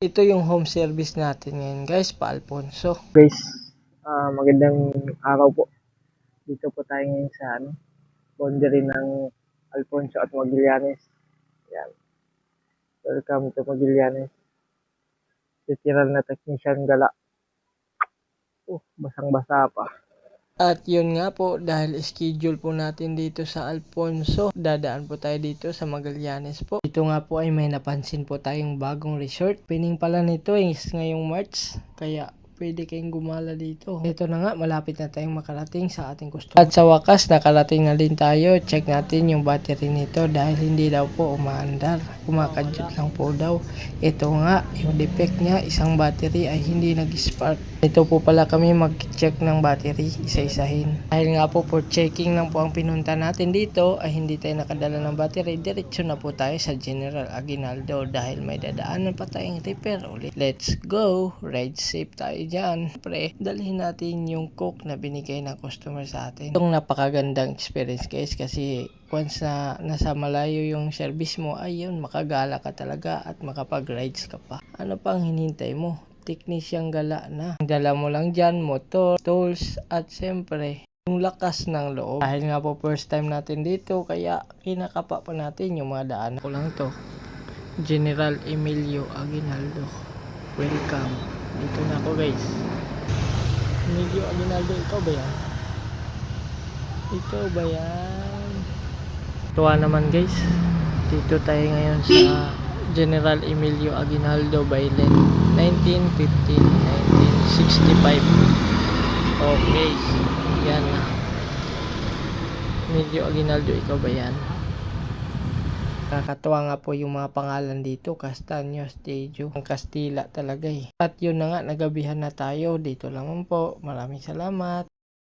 Ito yung home service natin ngayon guys, pa Alfonso. Guys, magandang araw po. Dito po tayo ngayon sa boundary ng Alfonso at Magallanes. Yan. Welcome to Magallanes. Titiral na technician gala. Basang-basa pa. At yun nga po, dahil schedule po natin dito sa Alfonso, dadaan po tayo dito sa Magallanes po. Dito nga po ay may napansin po tayong bagong resort. Pining pala nito is ngayong March, kaya pwede kayong gumala dito. Ito na nga, malapit na tayong makarating sa ating customer. At sa wakas, nakarating na din tayo. Check natin yung battery nito dahil hindi daw po umaandar. Kumakadyot lang po daw. Ito nga, yung defect niya, isang battery ay hindi nag-spark. Ito po pala kami mag-check ng battery, isa-isahin. Dahil nga po for checking lang po ang pinunta natin dito, ay hindi tayo nakadala ng battery. Diretso na po tayo sa General Aguinaldo dahil may dadaanan pa tayong repair ulit. Let's go! Ride safe tayo dyan. Pre, dalhin natin yung coke na binigay ng customer sa atin. Itong napakagandang experience guys kasi once na nasa malayo yung service mo, ayun, makagala ka talaga at makapag-rides ka pa. Ano pang hinintay mo? Technician gala na. Ang dala mo lang dyan, motor, tools, at siyempre, yung lakas ng loob. Dahil nga po first time natin dito, kaya kinakapa pa natin yung mga daan. Ako lang to. General Emilio Aguinaldo. Welcome. Dito na ako guys. Emilio Aguinaldo, ikaw ba yan? Ikaw ba yan? Tuwa naman guys. Dito tayo ngayon sa General Emilio Aguinaldo Bailen 1915-1965. Okay, yan na. Emilio Aguinaldo, ikaw ba yan? Kakatuwa nga po yung mga pangalan dito, Castaño Estadio. Ang Kastila talaga eh. At yun na nga, nagabihan na tayo. Dito lang po. Maraming salamat.